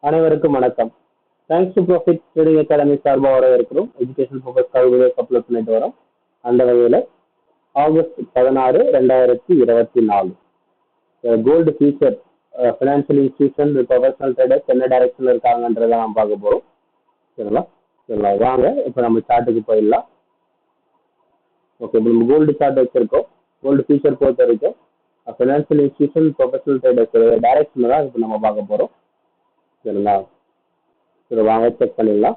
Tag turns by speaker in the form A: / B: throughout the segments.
A: அனைவருக்கும் வணக்கம். Thanks to profit trading academy சார்பாக வர இருக்கிறோம். எஜுகேஷன் ஃபோக்கஸ்க்காக வீடியோ அப்லோட் பண்ணிட்டு வரோம். அந்த வகையில் August 16, 2024 gold future financial institution professional traders என்ன டைரக்ஷனில் இருக்காங்கன்றதை நாம் பார்க்க போகிறோம். சரிங்களா? வாங்க இப்போ நம்ம சார்ட்டுக்கு போயிடலாம். ஓகே, இப்போ நம்ம கோல்டு சார்ட் வச்சிருக்கோம். கோல்டு ஃபியூச்சர் பொறுத்த வரைக்கும் ஃபினான்ஷியல் இன்ஸ்டியூஷன் ப்ரொஃபஷனல் ட்ரேடர்ஸ் டைரக்ஷனில் தான் இப்போ நம்ம பார்க்க போகிறோம். சரிங்களா? சரி, வாங்க செக் பண்ணிடலாம்.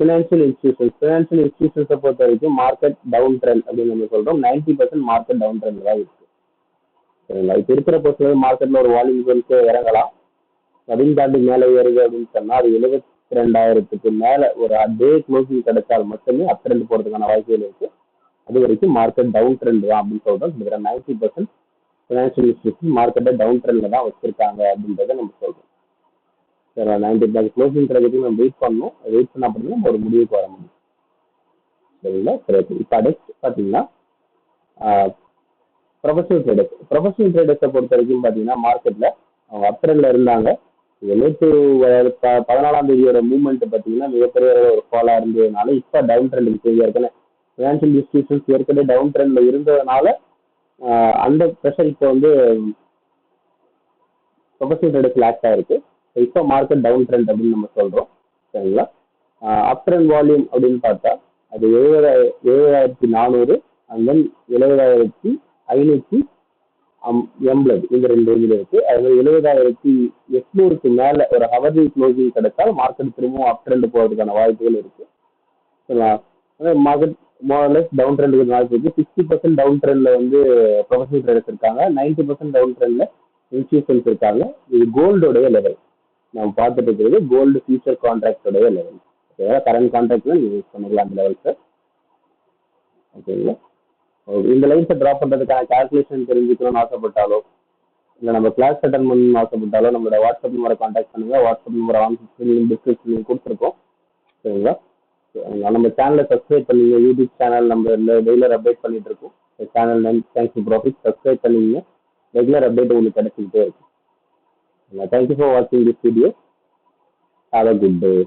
A: ஃபினான்ஷியல் இன்ஸ்டியூஷன்ஸை பொறுத்த வரைக்கும் மார்க்கெட் டவுன் ட்ரெண்ட் அப்படின்னு நம்ம சொல்றோம். 90% மார்க்கெட் டவுன் ட்ரெண்ட் தான் இருக்கு. சரிங்களா? இப்போ இருக்கிற பொறுத்தவரை மார்க்கெட்ல ஒரு வால்யூம் வந்து இறங்கலாம், அதையும் தாண்டி மேலே ஏறுது அப்படின்னு சொன்னா அது 72,000க்கு மேல ஒரு டே க்ளோசிங் கிடைச்சால் மட்டுமே அப் ட்ரெண்ட் போறதுக்கான வாய்ப்புகள் இருக்கு. அது வரைக்கும் மார்க்கெட் டவுன் ட்ரெண்ட் தான் அப்படின்னு சொல்றோம். 90% ஃபினான்ஷியல் இன்ஸ்டியூஷன் மார்க்கெட்டை டவுன் ட்ரெண்ட்ல தான் வச்சிருக்காங்க அப்படின்றத நம்ம சொல்றோம். சரி, 90 க்ளோசிங் கிடைக்கிறதுக்கு நம்ம வெயிட் பண்ணணும். வெயிட் பண்ண அப்படின்னா நம்ம ஒரு முடிவுக்கு வர முடியும். சரிங்களா? சரி, இப்போ அடுத்து பார்த்தீங்கன்னா ப்ரொஃபஷனல் ட்ரேடர்ஸை பொறுத்த வரைக்கும் பார்த்தீங்கன்னா மார்க்கெட்டில் அவங்க அப் ட்ரெண்ட்ல இருந்தாங்க. நேற்று 14ஆம் தேதியோட மூவ்மெண்ட் பார்த்தீங்கன்னா மிகப்பெரிய ஒரு ஃபாலாக இருந்ததுனால இப்போ டவுன் ட்ரெண்டுக்கு போய் ஏற்கனவே ஃபினான்ஷியல் இன்ஸ்டியூஷன்ஸ் ஏற்கனவே டவுன் ட்ரெண்ட்ல இருந்ததுனால அந்த ப்ரெஷர் இப்போ வந்து ப்ரொஃபஷனல் ட்ரேடர்ஸ் லாக்ஸ் ஆயிருக்கு. இப்போ மார்க்கெட் டவுன் ட்ரெண்ட் அப்படின்னு நம்ம சொல்றோம். சரிங்களா? அப் ட்ரெண்ட் வால்யூம் அப்படின்னு பார்த்தா அது 70,400 அண்ட் தென் 70,580 இந்த ரெண்டு ரேஞ்சில் இருக்கு. அது 70,800க்கு மேல ஒரு ஹவர்லி க்ளோசிங் கிடைச்சால் மார்க்கெட் திரும்பவும் அப் ட்ரெண்ட் போறதுக்கான வாய்ப்புகள் இருக்கு. சரிங்களா? மார்க்கெட் மோர்லெஸ் டவுன் ட்ரெண்டுக்கு வாய்ப்பு இருக்கு. 60% டவுன் ட்ரெண்ட்ல வந்து ப்ரொஃபஷனல் ட்ரேடர்ஸ் இருக்காங்க, 90% டவுன் ட்ரெண்ட்ல இன்ஸ்டியூஷன்ஸ் இருக்காங்க. இது கோல்டோடைய லெவல் நம்ம பார்த்துட்டு இருக்கிறது. கோல்டு ஃபியூச்சர் கான்ட்ராக்டோடைய லெவல். ஓகேவா? கரண்ட் கான்ட்ராக்ட்ல நீங்க யூஸ் பண்ணிக்கலாம் அந்த லெவல்ஸை. ஓகேங்களா? இந்த லைன்ஸை ட்ராப் பண்ணுறதுக்கான கால்குலேஷன் தெரிஞ்சுக்கணும்னு ஆசைப்பட்டாலோ இல்லை நம்ம கிளாஸ் அட்டன் பண்ணணும்னு ஆசைப்பட்டாலோ நம்மளோட வாட்ஸ்அப் நம்பரை கான்டாக்ட் பண்ணுங்க. வாட்ஸ்அப் நம்பரை டிஸ்கிரிப்ஷன் கொடுத்துருக்கோம். சரிங்களா? நம்ம சேனலை சப்ஸ்கிரைப் பண்ணிங்க. யூடியூப் சேனல் நம்ம ரெகுலர் அப்டேட் பண்ணிட்டு இருக்கோம். Channel name thanks to profit. Subscribe பண்ணிங்க. ரெகுலர் அப்டேட் உங்களுக்கு கிடைச்சிக்கிட்டே இருக்கும். Thank you for watching this video. Have a good day.